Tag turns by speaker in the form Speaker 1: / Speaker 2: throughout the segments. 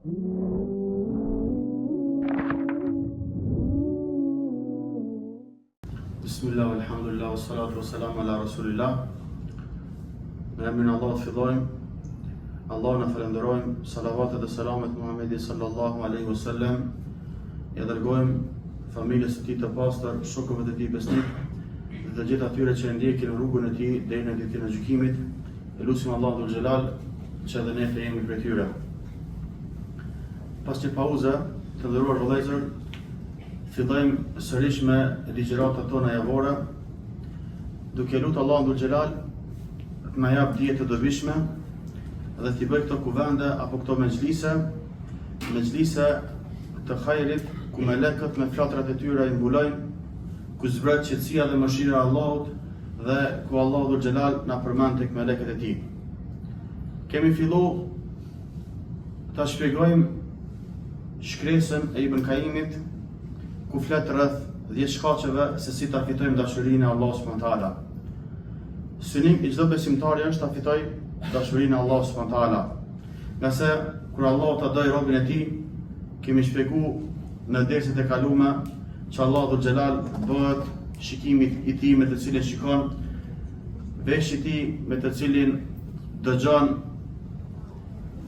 Speaker 1: Bismillah, alhamdulillah, wassalatu wassalamu ala rasulillah. Në emrin e Allahut fillojmë, Allahun e falenderojmë, salavatet dhe selamet Muhammedit sallallahu alaihi wasallam. Ja dërgojmë familjes së tij të pastër, shokëve të tij besnik dhe të gjithë atyre që e ndjekin rrugën e tij deri në ditën e gjykimit. Elusim Allahun dhul xhelal që edhe ne të jemi prej tyre. Pas një pauze, të nderuar vëllezër, fillojmë sërish me ligjëratat tona javore, duke lutur Allahun dhul xhelal të na jap dije të dobishme dhe t'i bëj këto kuvende apo këto mexhlise të hajrit, ku melekët me flatrat e tyre i mbulojnë, ku zbret qetësia dhe mëshira e Allahut dhe ku Allahu dhul xhelal na përmend tek melekët e tij. Kemi filluar ta shpjegojmë shkresën e Ibn Qayyimit, ku flet rreth 10 shkaqeve se si ta fitojmë dashurinë e Allahut subhanahu wa taala. Synim i çdo besimtari është ta fitojë dashurinë e Allahut subhanahu wa taala. Nëse kur Allahu ta doj robën e tij, kemi shpjeguar në derset e kaluara që Allahu dhul xhelal bëhet shikimit i tij me të cilin shikon, veshit i tij me të cilin dëgjon,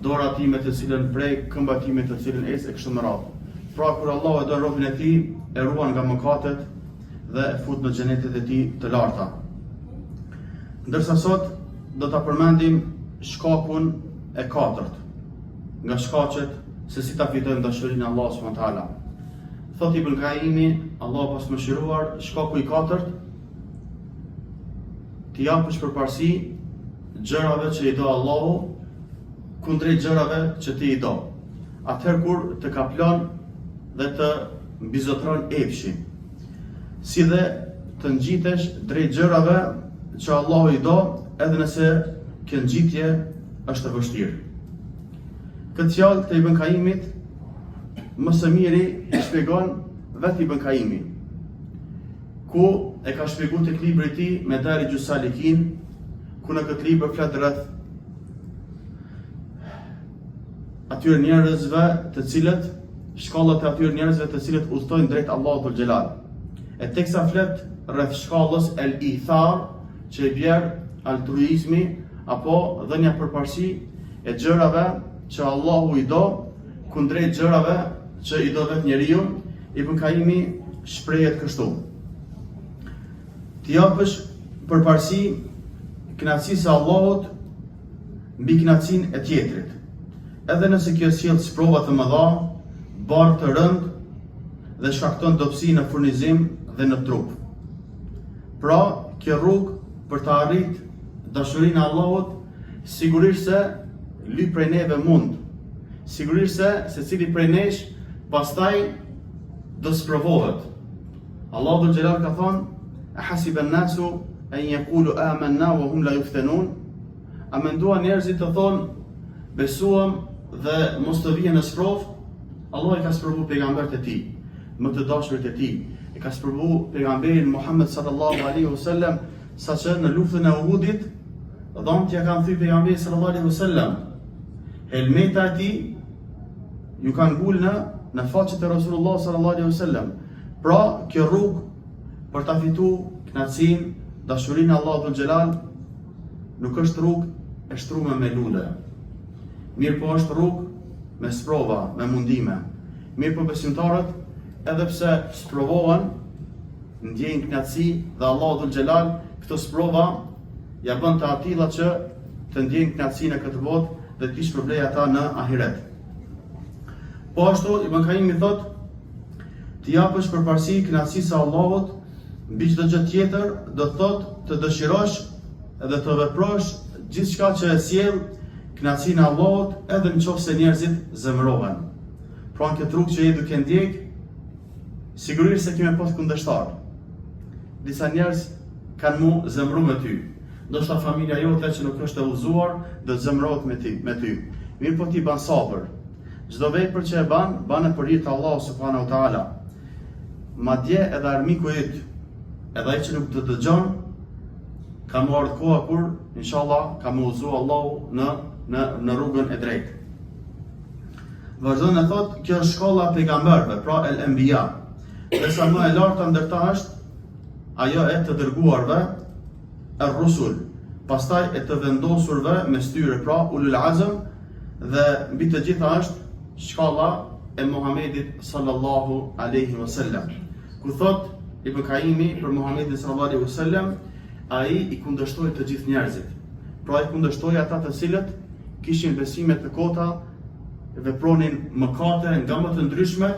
Speaker 1: dora e tij me të cilën prek, këmba e tij me të cilën ecë e kështu me radhë. Pra kur Allahu e don robën e tij, e ruan nga mëkatet dhe e fut në xhenetet e tij të larta. Ndërsa sot do ta përmendim shkakun e katërt nga shkaqet se si ta fitojmë dashurinë e Allahut subhanahu wa taala. Thot Ibn Qayyimi, Allahu pas mëshiruar, shkaku i katërt, t'i japësh përparësi gjërave që i do Allahu kundrejt gjërave që ti i do. Atëherë kur të kaplon dhe të mbizotron epshin, si dhe të ngjitesh drejt gjërave që Allahu i do, edhe nëse kjo ngjitje është e vështirë. Këtë fjalë të Ibn Qayyimit më së miri i shpjegon vetë Ibn Qayyimi, ku e ka shpjeguar tek libri i tij Madarijus Salikin, ku në këtë libër flet rreth atyre njerëzve të cilët, shkallët e atyre njerëzve të cilët udhtojnë drejt Allahut dhul xhelal. E teksa flet rreth shkallës el ithar, që i bjerë altruizmi apo dhënia përparësi e gjërave që Allahu i do kundrejt gjërave që i do vetë njeriu. Ibn Qayyimi shprehet kështu: t'i japësh përparësi kënaqësisë së Allahut mbi kënaqësinë e tjetrit, edhe nëse kjo sjell sprova të mëdha, barë të rënd dhe shkakton dobësi në furnizim dhe në trup. Pra, kjo rrugë për të arrit dashurinë e Allahut, sigurisht se lyp prej neve mund. Sigurisht se secili prej nesh pastaj do sprovohet. Allahu dhul xhelal ka thonë: "Ahasiba an-nasu an yaqulu amanna wa hum la yuftanun." A menduan njerëzit të thonë besuam dhe mos të vijë në sprovë? Allah i ka sprovuar pejgamberët e tij, më të dashurit e tij. E ka sprovuar pejgamberin Muhammed sallallahu alaihi wasallam, saqë në luftën e Uhudit, dhomtja kanë thyer pejgamberin sallallahu alaihi wasallam. Helmeta e tij ju kanë ngulë në faqet e Rasulullah sallallahu alaihi wasallam. Pra, kjo rrugë për ta fituar kënaqësinë, dashurinë e Allahut dhul xhelal, nuk është rrugë e shtruar me lule. Mirë po është rrugë me sprova, me mundime. Mirë po besimtarët, edhe pse sprovohen, ndjejnë kënaqësi dhe Allahu dhul xhelal këto sprova ja bën të atilla që të ndjejnë kënaqësinë në këtë botë dhe të shpërblej ata në ahiret. Po ashtu Ibn Qayyimi thot: t'i japësh përparësi kënaqësisë së Allahut mbi çdo gjë tjetër, do thot të dëshirosh edhe të veprosh gjithçka që e sjell kënaqësinë e Allahut, edhe nëse njerëzit zemërohen. Pra në këtë rrugë që je duke ndjek, sigurisht se kemi pas kundërshtar. Disa njerëz kanë mu zemëru me ty. Ndoshta familja jote që nuk është e udhëzuar do të zemërohet me ty. Mirë po ti ban sabër. Çdo vepër që e ban e për hir të Allahut subhanahu wa taala. Madje edhe armiku yt, edhe ai që nuk të dëgjon, ka më ardhur koha kur inshallah ka më udhëzuar Allahu në rrugën e drejtë. Vazhdon e thot, kjo është shkolla e pejgamberëve, pra el enbiya. Dhe sa më e larta ndërta është ajo e të dërguarve, ar-rusul. Pastaj e të vendosurve mes tyre, pra ulul azm, dhe mbi të gjitha është shkalla e Muhamedit sallallahu alaihi wasallam. Ku thot Ibn Kaimi për Muhamedit sallallahu alaihi wasallam, ai i kundërshtoi të gjithë njerëzit. Pra i kundërshtoi ata të cilët kishin besime të kota, vepronin mëkate nga më të ndryshme,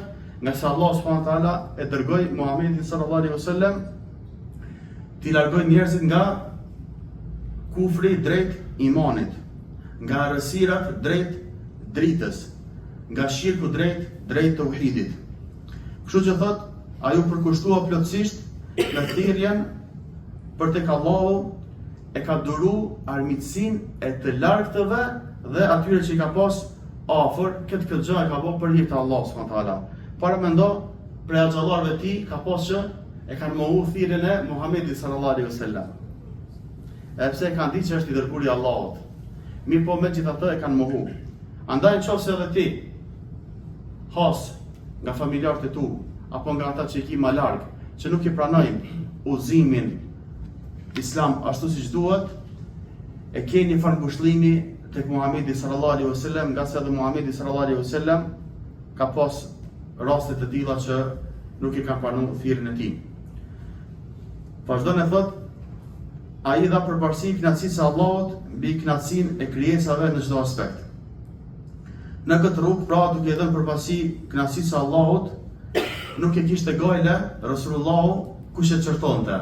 Speaker 1: nga se Allah subhanahu wa taala e dërgoi Muhamedit sallallahu alaihi wasallam t'i largoi njerëzit nga kufri drejt imanit, nga errësirat drejt dritës, nga shirku drejt tauhidit. Kështu që thot, ai u përkushtua plotësisht në thirrjen për tek Allahu, e ka duru armiqsinë e të lartëve dhe atyre që i ka pas afër, këtë gjë e ka bërë për hir të Allahut subhanahu wa taala. Para mendo për axhallarëve të tij ka pas që e kanë mohu thirrjen e Muhamedit sallallahu alaihi wasallam. E pse kanë ditë që është i dërguari i Allahut. Mirë po megjithatë e kanë mohu. Andaj nëse edhe ti has nga familjarët e tu, apo nga ata që i ki ma larg, që nuk i pranojnë udhëzimin islam ashtu siç duhet, e ke një farë ngushëllimi tek Muhamedi sallallahu alaihi wasallam, nga se edhe Muhamedi sallallahu alaihi wasallam ka pas raste të tilla që nuk i kanë pranuar thirrjen e tij. Vazhdon e thot, ai dha përparësi kënaqësisë së Allahut mbi kënaqësinë e krijesave në çdo aspekt. Në këtë rrugë, pra duke dhënë përparësi kënaqësisë së Allahut, nuk e kishte gojle Rasulullahu kush e çertonte.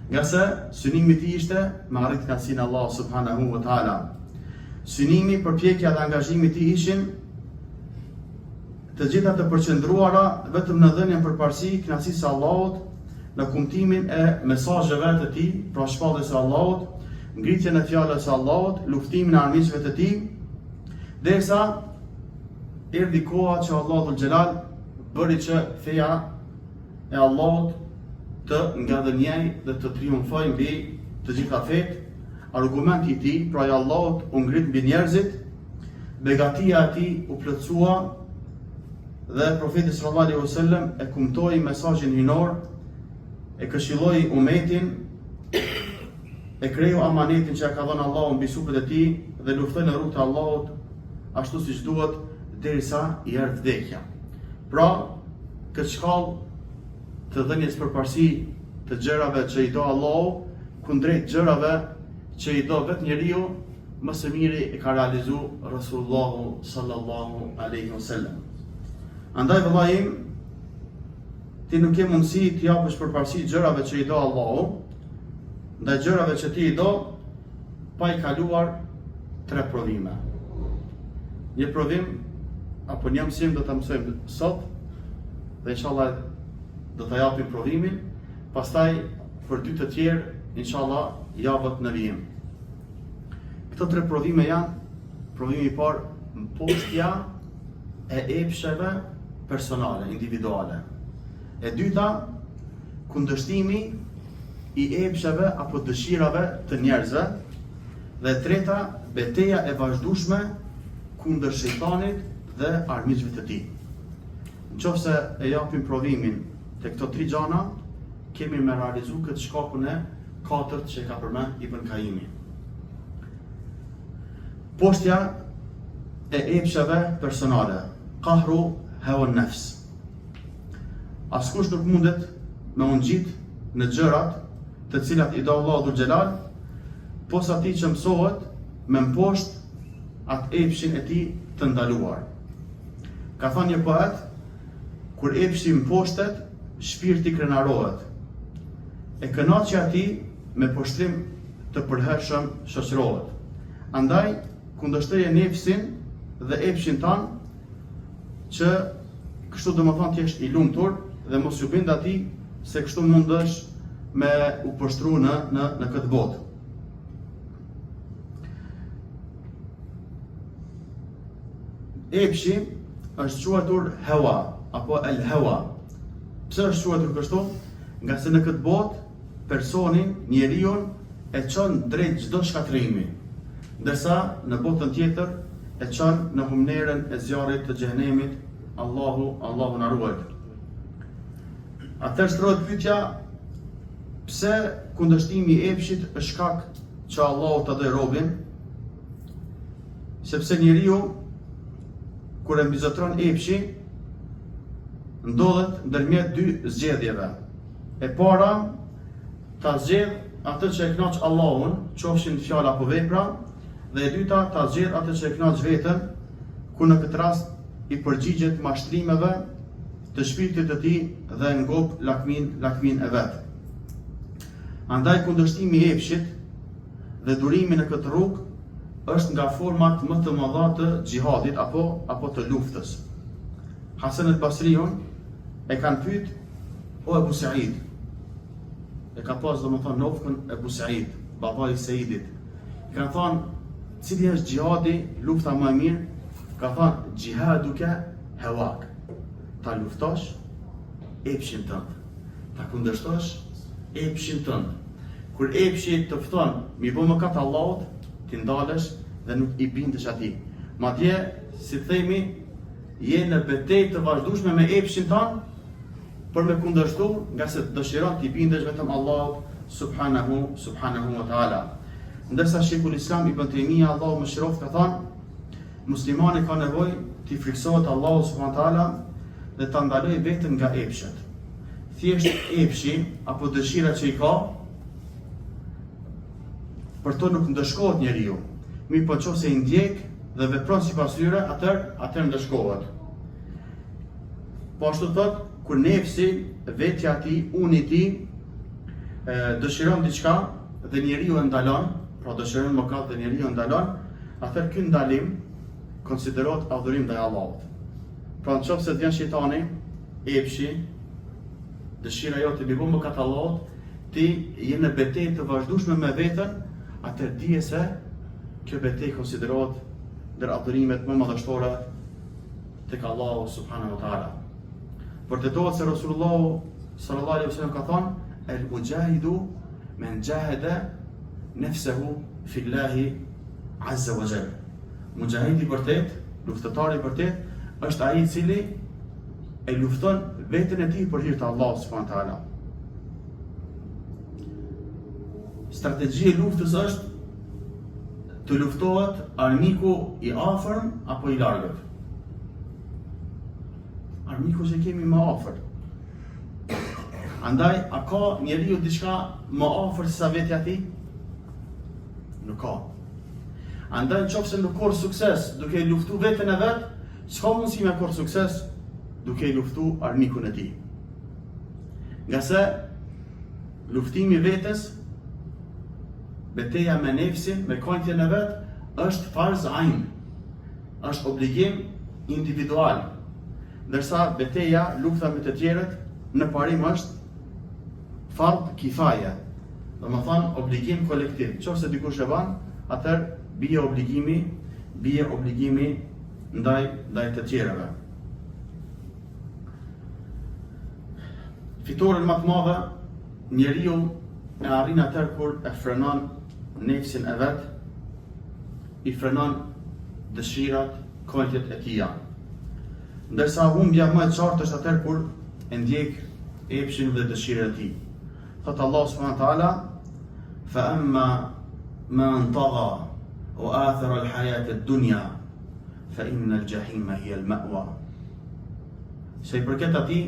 Speaker 1: Nga se synimi i tij ishte me arrit kënaqësinë e Allahut subhanahu wa taala. Synimi, përpjekja dhe angazhimi i tij ishin të gjitha të përqendruara vetëm në dhënien përparësi kënaqësisë së Allahut, në kumtimin e mesazheve të tij, pra shpalljes së Allahut, ngritjen e fjalës së Allahut, luftimin e armiqve të tij, derisa erdhi koha që Allahu Xhelal bëri që feja e Allahut të ngadhënjej dhe të triumfojë mbi të gjitha fetë. Argumenti i tij, pra i Allahut, u ngrit mbi njerëzit, begatia e tij u plotësua dhe profeti sallallahu alaihi wasallam e kumtoi mesazhin hinor, e këshilloi umetin, e kreu amanetin që ka dhënë Allahu mbi supët e tij dhe luftoi në rrugën e Allahut ashtu siç duhet derisa i erdhi vdekja. Pra, këtë shkallë të dhënies përparësi të gjërave që i do Allahu kundrejt gjërave që i do vetë njeriu, më së miri e ka realizu Rasulullahu sallallahu alaihi wasallam. Andaj vëllai im, ti nuk ke mundësi të japësh përparësi gjërave që i do Allahu, ndaj gjërave që ti i do, pa i kaluar 3 provime. Një provim apo një mësim do ta mësojmë sot dhe inshallah do ta japim provimin, pastaj për 2 të tjerë inshallah javët në vijim. Këto 3 provime janë: provimi i parë, mposhtja e epsheve personale, individuale. E dyta, kundërshtimi i epsheve apo dëshirave të njerëzve. Dhe e treta, betejë e vazhdueshme kundër shejtanit dhe armiqve të tij. Nëse e japim provimin te këto 3 gjana, kemi me realizu këtë shkakun e 4 që ka përmend Ibn Kaimi. Poshtja e epsheve personale, qahru hawa nafs. Askush nuk mundet me u ngjit në gjërat të cilat i do Allahu Xhelal, posa ti që mësohet me mposht atë epshin e tij të ndaluar. Ka thënë një poet, kur epshi mposhtet, shpirti krenarohet. E kënaqja e tij me poshtrim të përhershëm shoqërohet. Andaj kundërshtoje nefsin dhe epshin tan, që kështu domethënë ti jesh i lumtur dhe mos ju bind atij se kështu mundesh me u poshtru në këtë botë. Epshi është quajtur hawa apo el hawa. Pse është quajtur kështu? Nga se në këtë botë personin, njeriu e çon drejt çdo shkatrimi, ndërsa në botën tjetër e çon në humnerën e zjarrit të xhenemit. Allahu na ruaj. Atëherë shtrohet pyetja, pse kundërshtimi i epshit është shkak që Allahu ta dojë robin? Sepse njeriu kur e mbizotron epshi, ndodhet ndërmjet dy zgjedhjeve. E para, ta zgjedh atë që e kënaq Allahun, qofshin fjala apo vepra, dhe e dyta, ta zgjedh atë që e kënaq veten, ku në këtë rast i përgjigjet mashtrimeve të shpirtit të tij dhe ngop lakmin e vet. Andaj kundërshtimi i epshit dhe durimi në këtë rrugë është nga format më të mëdha të xhihadit apo të luftës. Hasan al-Basriun e kanë pyet, o Ebu Said, e ka pas domethënë nofkën Ebu Said, babai i Saidit. I kanë thënë, cili është xhihadi, lufta më e mirë? Ka thënë, xhihaduka hawak. Ta luftosh epshin tënd. Ta kundërshtosh epshin tënd. Kur epshi të fton mi bë mëkat Allahut, ti ndalesh dhe nuk i bindesh atij. Madje, si themi, je në betejë të vazhdueshme me epshin tënd për me kundërshtu, nga se dëshiron t'i bindesh vetëm Allahut subhanahu wa taala. Ndërsa Sheikhul Islam Ibn Taymija, Allahu mëshiroft, ka thënë, muslimani ka nevojë t'i friksohet Allahut subhanahu wa taala dhe ta ndalojë veten nga epshet. Thjesht epshi apo dëshira që i ka, për to nuk ndëshkohet njeriu. Mirë po nëse i ndjek dhe vepron sipas tyre, atëherë ndëshkohet. Po ashtu thot, kur nefsi, vetja e tij, uni i tij, dëshiron diçka dhe njeriu e ndalon, pra dëshiron mëkat dhe njeriu e ndalon, atëherë ky ndalim konsiderohet adhurim ndaj Allahut. Pra nëse të vjen shejtani, epshi, dëshira jote të bëjë mëkat Allahut, ti je në betejë të vazhdueshme me veten, atëherë dije se kjo betejë konsiderohet ndër adhurimet më madhështore tek Allahu subhanahu wa taala. Vërtetohet se Rasulullah sallallahu alaihi wasallam ka thënë, el-mujahidu men jahada nafsahu fillahi azza wa jalla. Mujahidi i vërtet, luftëtari i vërtet, është ai i cili e lufton veten e tij për hir të Allahut subhanahu wa taala. Strategjia e luftës është të luftohet armiku i afërm apo i largët. Armiku që kemi më afër. Andaj, a ka njeriu diçka më afër se sa vetja e tij? Nuk ka. Andaj, nëse nuk ka sukses duke luftu veten e vet, s'ka mundësi me ka sukses duke luftu armikun e tij. Nga se luftimi vetes, betejë me nefsin, me kujtjen e vet, është farz ain. Është obligim individual. Ndërsa betejë, lufta me të tjerët, në parim është fard kifaje. Domethënë obligim kolektiv. Nëse dikush e bën, atëherë bie obligimi ndaj të tjerëve. Fitoren më të madhe njeriu e arrin atëherë kur e frenon nefsin e vet, i frenon dëshirat, kujtjet e tija. Ndërsa humbja më e qartë është atëherë kur e ndjek epshin dhe dëshirën e tij. Thot Allah subhanahu wa taala, fa amma man tagha wa athara al-hayat ad-dunya fa inna al-jahima hiya al-ma'wa. Se i përket atij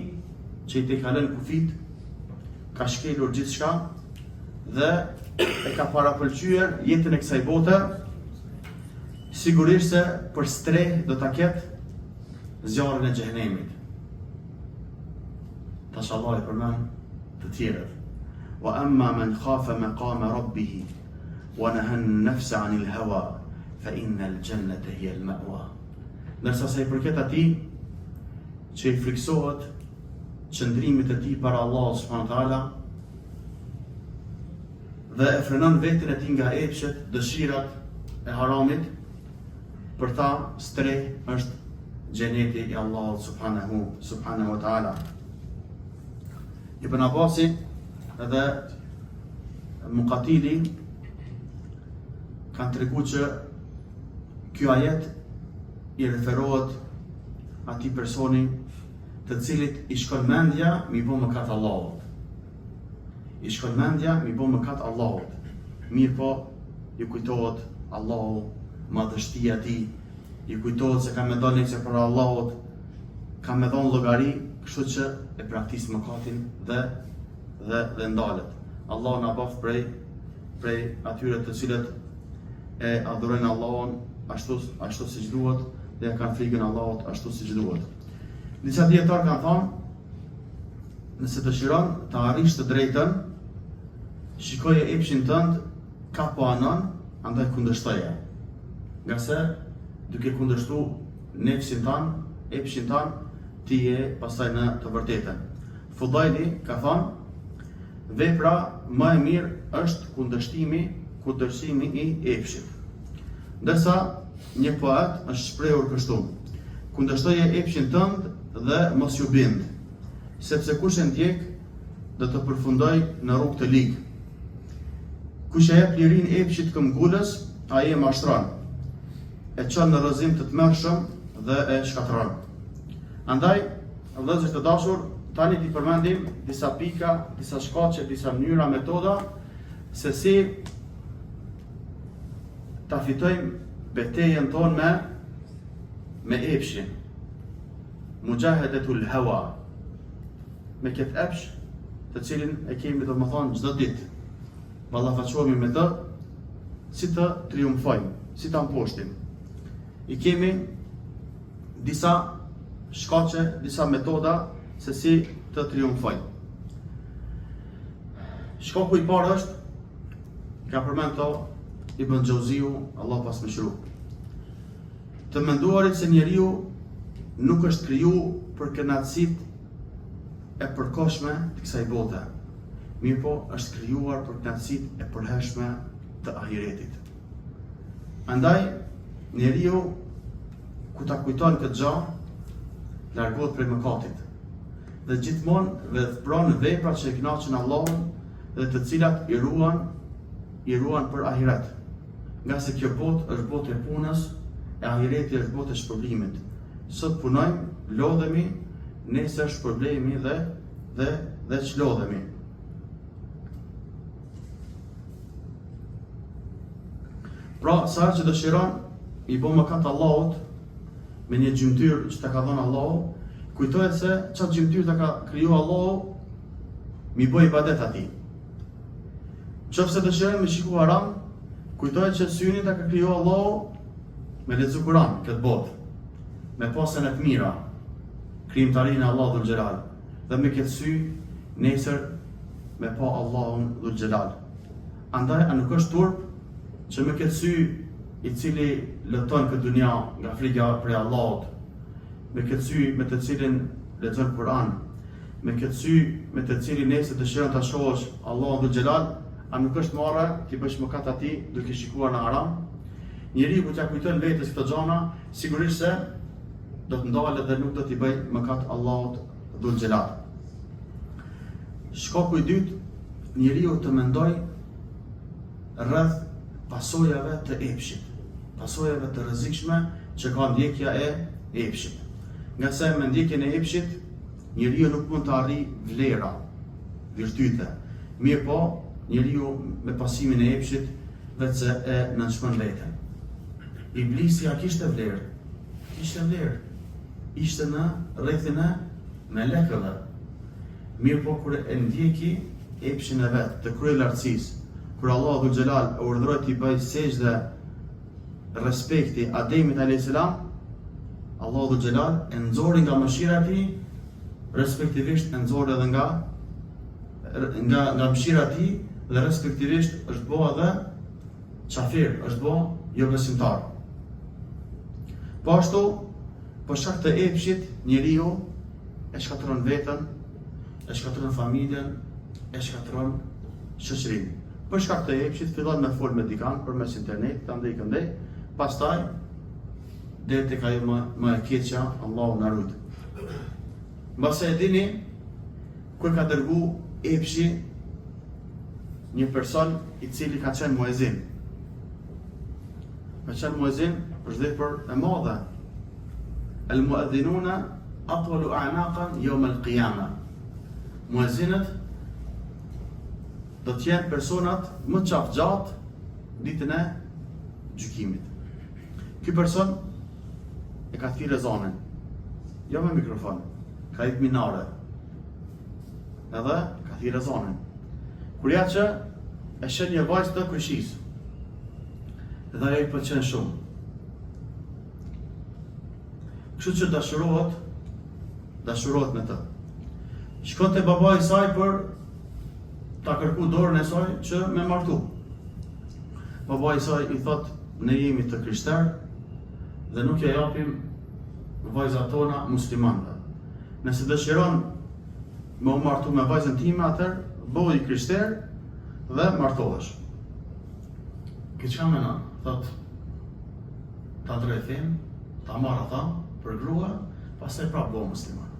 Speaker 1: që i te ka lënë kufit, ka shkelur gjithçka dhe e ka parapëlqyer jetën e kësaj bote, sigurisht se për streh do ta ketë zjarrin e xhehenemit. Tash Allah i përmend të tjerët. Wa amma man khafa maqama rabbih wa naha an-nafsa 'anil hawa fa inna al-jannata hiya al-ma'wa. Ndërsa sa i përket atij që i friksohet qëndrimit e tij para Allahut subhanahu wa taala dhe e frenon veten e tij nga epshet, dëshirat e haramit, për ta streh është xheneti i Allahut subhanahu wa taala. Ibn Abbasi edhe Muqatili kanë treguar që ky ajet i referohet atij personi të cilit i shkon mendja mi bë mëkat Allahut. I shkon mendja mi bë mëkat Allahut. Mirë po, ju kujtohet Allahu, madhështia e tij, ju kujtohet se ka me dhënë se për Allahut, ka me dhënë llogari, kështu që e praktis mëkatin dhe ndalet. Allah na bëf prej atyre të cilët e adhurojnë Allahun ashtu siç duhet dhe kanë frikën Allahut ashtu siç duhet. Disa dietar kanë thënë, nëse dëshiron të arrish të drejtën, shikoje epshin tënd ka po anon, andaj kundërshtoje. Nga se duke kundërshtu nefsin tan, epshin tan, ti je pastaj në të vërtetën. Fudajli ka thënë, vepra më e mirë është kundërshtimi i epshit. Ndërsa një poet është shprehur kështu: kundërshtoje epshin tënd dhe mos ju bind, sepse kush e ndjek do të përfundoj në rrugë të ligë. Kush e jep lirinë epshit këmbgulës, ai e mashtron, e çon në rrëzim të tmerrshëm dhe e shkatërron. Andaj, vëllezër të dashur, tani t'i përmendim disa pika, disa shkaqe, disa mënyra, metoda se si ta fitojmë betejën tonë me epshin. Mujahedatul hawa, me këtë epsh të cilin e kemi do më thonë çdo ditë. Ballafaqohemi me të si të triumfojmë, si ta mposhtim. I kemi disa shkaqe, disa metoda se si të triumfojmë. Shkaku i parë është, ka përmend to Ibn Xhauziu, Allah pas mëshiru, të menduarit se njeriu nuk është kriju për kënaqësitë e përkohshme të kësaj bote, mirë po është krijuar për kënaqësitë e përhershme të ahiretit. Andaj, njeriu ku ta kujton këtë gjë, largohet prej mëkatit dhe gjithmonë vepron vepra që e kënaqin Allahun dhe të cilat i ruan për ahiret. Nga se kjo botë është botë e punës, e ahireti është botë e shpërblimit. Sot punojmë, lodhemi, nesër shpërblehemi dhe çlodhemi. Pra, sa që dëshiron i bë mëkat Allahut me një gjymtyr që ta ka dhënë Allahu, kujtohet se çfarë gjymtyr ta ka krijuar Allahu, mi bëj ibadet atij. Nëse dëshiron me shiku haram, kujtohet që syrin ta ka krijuar Allahu me lexu Kur'an këtë botë, me pasën e të mira, krijimtarinë e Allahut dhul xhelal, dhe me këtë sy nesër me pa Allahun dhul xhelal. Andaj a nuk është turp që me këtë sy i cili lëton këtë dunja nga frika prej Allahut, me këtë sy me të cilin lexon Kur'an, me këtë sy me të cilin nesër dëshiron ta shohësh Allahun dhul xhelal, a nuk është marrë ti bësh mëkat atij duke shikuar në haram? Njeriu kur t'ia kujton vetes këto gjëra, sigurisht se do të ndalet dhe nuk do t'i bëj mëkat Allahut dhul xhelal. Shkaku i dytë, njeriu të mendoj rreth pasojave të epshit, pasojave të rrezikshme që ka ndjekja e epshit. Nga se me ndjekjen e epshit, njeriu nuk mund të arrijë vlera, virtyte. Mirë po, njeriu me pasimin e epshit vetëse e nënçmon veten. Iblisi a kishte vlerë? Kishte vlerë. Ishte në rrethin e melekëve. Mirë po, kur e ndjeki epshin e vet të kryelartësisë, kur Allahu dhul xhelal e urdhëroi t'i bëj sejdë respekti Ademit alayhis salam, Allahu dhul xhelal e nxori nga mëshira e tij, respektivisht e nxori edhe nga mëshira e tij dhe respektivisht është bo edhe qafir, është bo jo besimtar. Po ashtu, për shkak të epshit, njeriu e shkatëron veten, e shkatëron familjen, e shkatëron shoqërinë. Për shkak të epshit fillon me fol me dikant përmes internetit, andaj këndej, pastaj deri tek ajo më e keqja, Allahu na rujt. Mbase e dini ku ka dërgu epshi një person i cili ka qenë muezin. Ka qenë muezin për vepër e madhe, al-muadhdhinuna atwalu a'naqan yawm al-qiyama. Muezzinët do të jenë personat më qafgjatë ditën e gjykimit. Ky person e ka thirrë ezanin, jo me mikrofon, ka hidh minare, edhe ka thirrë ezanin. Kur ja që e shën një vajzë të kryqëzisë, dhe ajo i pëlqen shumë. Kështu që dashurohet me të. Shkon te baba i saj për ta kërku dorën e saj që me martu. Baba i saj i thot, ne jemi të krishterë dhe nuk ja japim vajzat tona muslimanëve. Nëse dëshiron me u martu me vajzën time, atëherë bëhu i krishterë dhe martohesh. Këtë çka menon? Thot, ta drejtim, ta marr ata për grua, pastaj prapë bëhu musliman.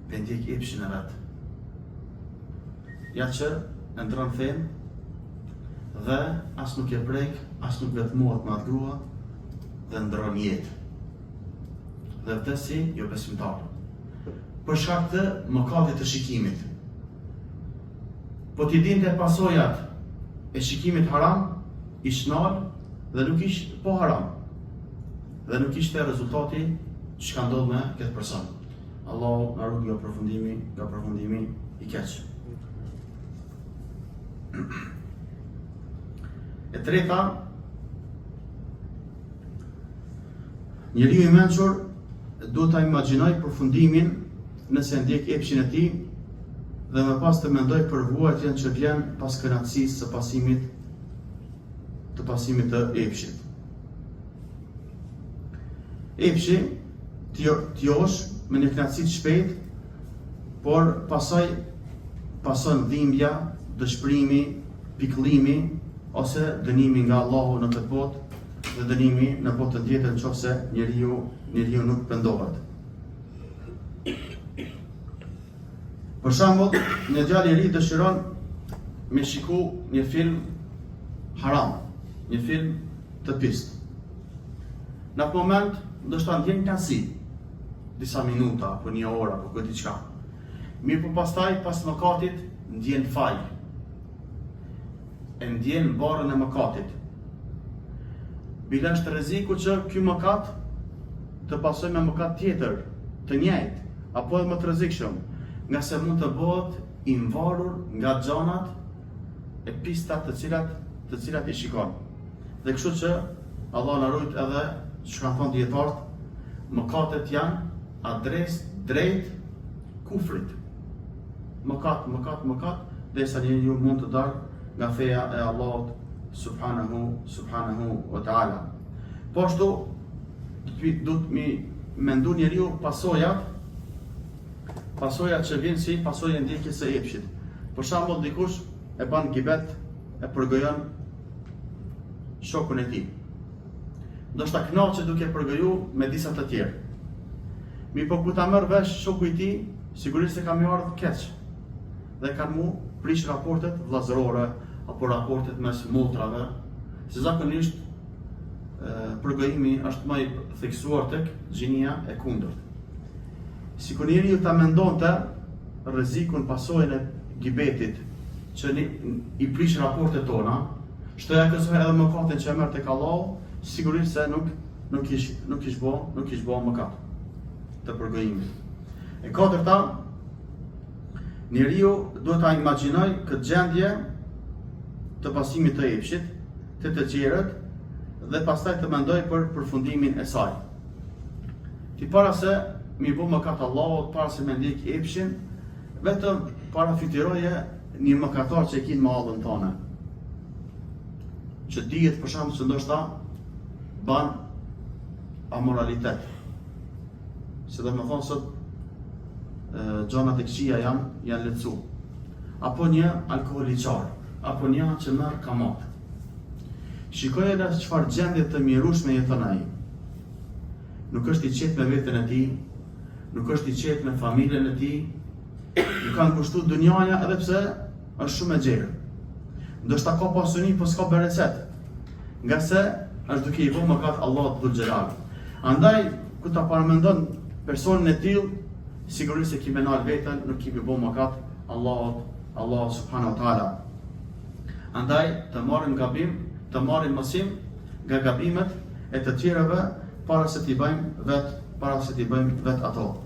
Speaker 1: Pendjek epshin e vet. Ja që e ndron fen dhe as nuk e prek, as nuk vetmohet me atë grua dhe ndron jetë. Dhe vdesi jo besimtar. Për shkak të mëkatit të shikimit. Po ti dinte pasojat e shikimit haram, i shnal dhe nuk ish po haram. Dhe nuk ishte rezultati që ka ndodhur me këtë person. Allahu na rujt nga përfundimi i keq. E treta, njeriu i mençur duhet ta imagjinoj përfundimin nëse ndjek epshin e tij dhe më pas të mendoj për vuajtjen që vjen pas kënaqësisë së pasimit të epshit. Epshi t'josh me një kënaqësi të shpejtë, por pasaj pason dhimbja, dëshpërimi, pikëllimi ose dënimi nga Allahu në këtë botë dhe dënimi në botën tjetër nëse njeriu nuk pendohet. Për shembull, një djalë i ri dëshiron me shiku një film haram, një film të pistë. Në atë moment, ndoshta ndjen kënaqësi, disa minuta, apo një orë, apo këtë diçka. Mirë po pastaj, pas mëkatit, ndjen faj. E ndjen barën e mëkatit. Bile është rreziku që ky mëkat të pasojë me mëkat tjetër, të njëjtë, apo edhe më të rrezikshëm, nga se mund të bëhet i mvarur nga xhanat e pistat të cilat i shikon. Dhe kështu që Allah na rujt edhe që kanë thonë dietarët, mëkatet janë adresë drejt kufrit. Mëkat, derisa njeriu mund të dalë nga feja e Allahut subhanahu wa ta'ala. Po ashtu duhet mi mendu njeriu pasojat që vjen si pasojë ndjekjes së epshit. Për shembull, dikush e bën gibet, e përgojon shokun e tij. Ndoshta kënaqet duke përgoju me disa të tjerë. Mirë po ku ta merr vesh shoku i tij, sigurisht se ka më ardhur keq. Dhe kanë mu prish raportet vllazërore apo raportet mes motrave, se zakonisht përgojimi është më i theksuar tek gjinia e kundërt. Sikur njeriu ta mendonte rrezikun, pasojën e gibetit që i prish raportet tona, shtoja kësaj edhe mëkatin që e merr tek Allahu, sigurisht se nuk ish bë mëkat të përgojimit. E katërta, njeriu duhet ta imagjinoj këtë gjendje të pasimit të epshit, të tjerët, dhe pastaj të mendoj për përfundimin e saj. Ti para se mi bu mëkat Allahut, para se me ndjek epshin, vetëm para fitiroje një mëkatar që e kin me hallën tone. Që dihet për shembull se ndoshta ban amoralitet. Se do më thonë sot gjonat e këqija janë lehtësu. Apo një alkoholiqar, apo një që merr kamat. Shikoje në çfarë gjendje të mjerueshme jeton ai. Nuk është i qetë me veten e tij, nuk është i qetë me familjen e tij, nuk ka ngushtuar dunjaja edhe pse është shumë e gjerë. Ndoshta ka pasuni, po s'ka bereqet. Nga se është duke i bërë mëkat Allahut dhul xhelal. Andaj kur ta paramendon personin e tillë, sigurisht se ki menal veten, nuk ki bëu mëkat Allah subhanahu wa taala. Andaj të marrim mësim nga gabimet e të tjerëve para se t'i bëjmë vet ato.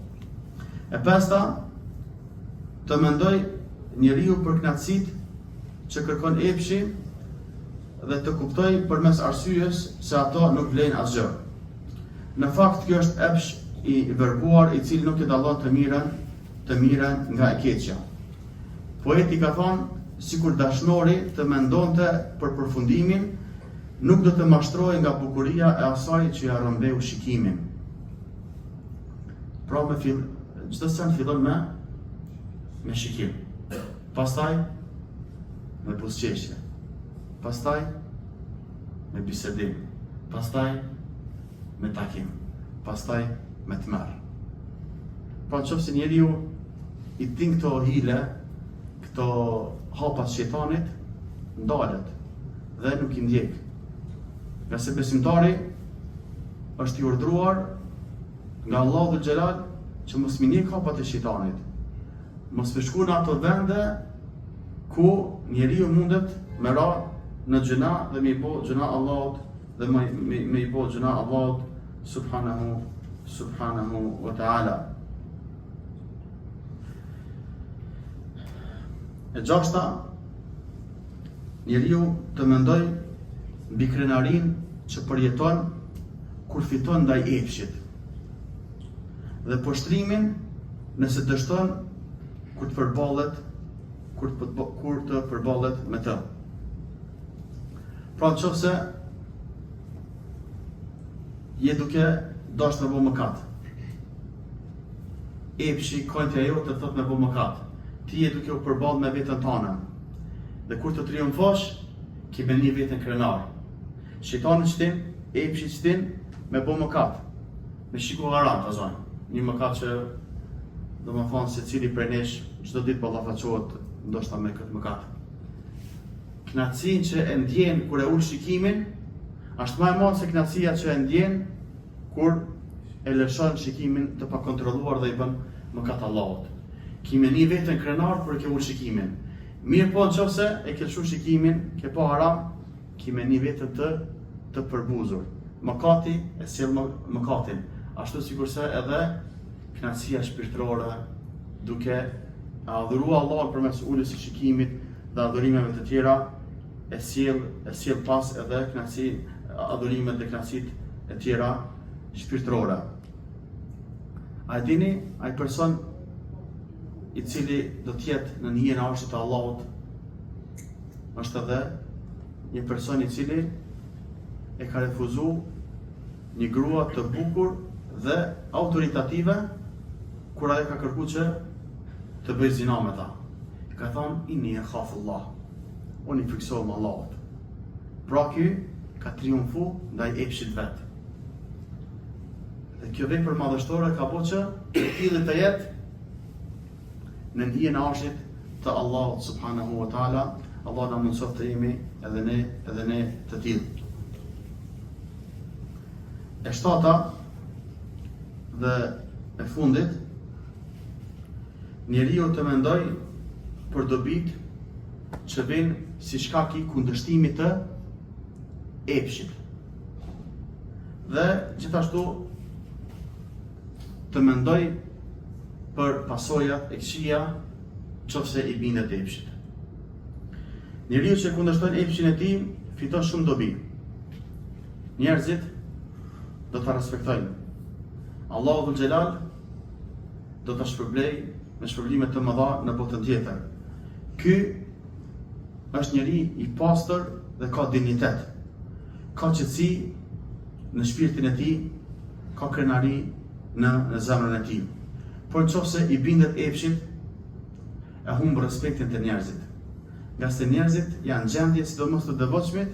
Speaker 1: E pesta, të mendoj njeriu për knatësitë që kërkon epshi dhe të kuptoj përmes arsyes se ato nuk vlejnë asgjë. Në fakt kjo është epsh i verbuar i cili nuk i dallon të mirën nga e keqja. Poeti ka thënë, sikur dashnori të mendonte për përfundimin, nuk do të mashtrohej nga bukuria e asaj që ja rrëmbeu shikimin. Pra çdo sen fillon me shikim. Pastaj me buzëqeshje. Pastaj me bisedim. Pastaj me takim. Pastaj me tmerr. Pra nëse njeriu i tin këto hile, këto hapat shejtanit, ndalet dhe nuk i ndjek. Nga se besimtari është i urdhëruar nga Allahu dhul Xhelal që mos mi ndjek hapat e shejtanit. Mos me shku në ato vende ku njeriu mundet me ra në gjuna dhe me i bo gjuna Allahut dhe me i bo gjuna Allahut subhanahu wa ta'ala. E gjashta, njeriu të mendoj mbi krenarin që përjeton kur fiton ndaj epshit dhe poshtrimin nëse dështon kur të përballet me të. Pra nëse je duke dashur me bë mëkat, epshi kojtja jote thot me bë mëkat, ti je duke u përballë me veten tënde dhe kur të triumfosh ki me një veten krenar. Shejtani çtin, epshi çtin me bë mëkat, me shiku haram të zonë. Një mëkat që do më thonë se cili prej nesh çdo ditë ballafaqohet ndoshta me këtë mëkat. Knatësinë që e ndjen kur e ul shikimin është më e madhe se knatësia që e ndjen kur e lëshon shikimin të pakontrolluar dhe i bën mëkat Allahut. Ki me një veten krenar për ke ul shikimin. Mirë po nëse e ke lëshu shikimin, ke pa haram, ki me një veten të përbuzur. Mëkati e sjell mëkatin. Ashtu sikurse edhe knatësia shpirtërore duke adhuruar Allahun përmes uljes së shikimit dhe adhurimeve të tjera e sjell pas edhe adhurimet dhe knatësitë e tjera shpirtërore. A e dini, ai person i cili do të jetë në hijen e arshit të Allahut është edhe një person i cili e ka refuzuar një grua të bukur dhe autoritative kur ai ka kërkuar që të bëj zina me ta. Ka thonë, inni e khafullah, unë i friksohem Allahut. Pra ky ka triumfu ndaj epshit vet. Dhe kjo vepër madhështore ka bërë që të tillë të jetë në hijen e arshit të Allahut subhanahu wa taala. Allah na mundsoft të jemi edhe ne të tillë. E shtata dhe e fundit, njeriu të mendoj për dobit që vijnë si shkak i kundërshtimit të epshit. Dhe gjithashtu të mendoj për pasojat e këqija nëse i bindet epshit. Njeriu që kundërshton epshin e tij fiton shumë dobi. Njerëzit do ta respektojnë. Allahu dhul Xhelal do ta shpërblej me shpërblime të mëdha në botën tjetër. Ky është njeri i pastër dhe ka dinjitet. Ka qetësi në shpirtin e tij, ka krenari në zemrën e tij. Por nëse i bindet epshit, e humb respektin te njerëzit. Nga se njerëzit janë gjendje, sidomos të devotshmit,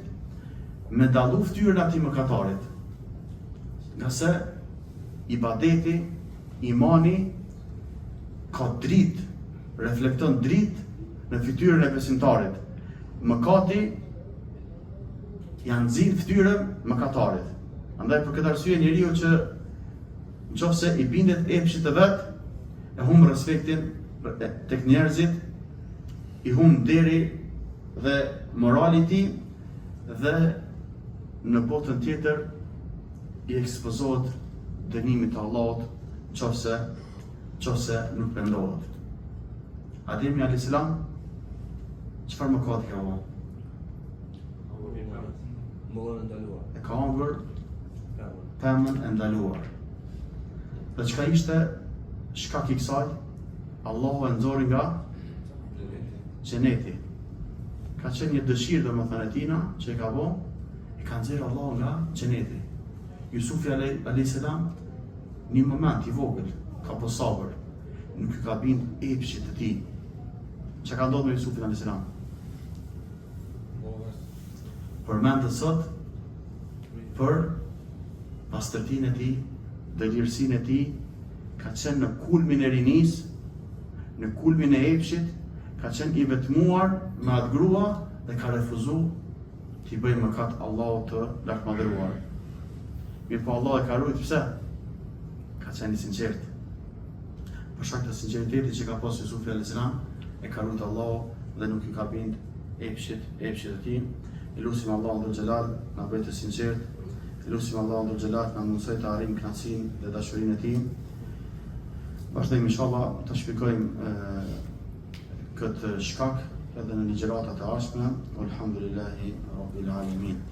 Speaker 1: me dallu fytyrën atij mëkatarit. Nga se ibadeti, imani ka dritë, reflekton dritë në fytyrën e besimtarit. Mëkati janë nxirr fytyrën mëkatarit. Andaj për këtë arsye njeriu që Nëse i bindet epshit të vet, e humb respektin tek njerëzit, i humb deri dhe morali i tij dhe në botën tjetër i ekspozohet dënimit të Allahut nëse nuk pendohet. Ademi a.s. çfarë mëkati ka bërë?
Speaker 2: Mollën e ndaluar.
Speaker 1: E ka hongër pemën e ndaluar. Dhe çka ishte shkak i kësaj? Allahu e nxori nga xheneti. Ka qenë një dëshirë domethënë e tina që e ka bë, e ka nxjerrë Allahu nga xheneti. Jusufi a.s. një moment i vogël ka po sabër, nuk i ka bind epshit të tij. Çka ka ndodhur me Jusufin a.s. Përmendët sot për pastërtinë e tij, dëlirësinë e tij, ka qenë në kulmin e rinisë, në kulmin e epshit, ka qenë i vetmuar me atë grua dhe ka refuzuar t'i bëjë mëkat Allahut të lartmadhëruar. Mirë po Allah e ka ruajtur pse? Ka qenë i sinqert. Për shkak të sinqeritetit që ka pasur Jusufi a.s. e ka ruajtur Allahu dhe nuk i ka bind epshit e tij. Lusim Allahun dhul xhelal na bëjë të sinqert. Lusim Allahun dhul xhelal na mundsoj të arrijmë kënaqësinë dhe dashurinë e tij. Vazhdojmë inshallah të shpjegojmë këtë shkak edhe në ligjëratat e ardhshme. Alhamdulillahi rabbil alamin.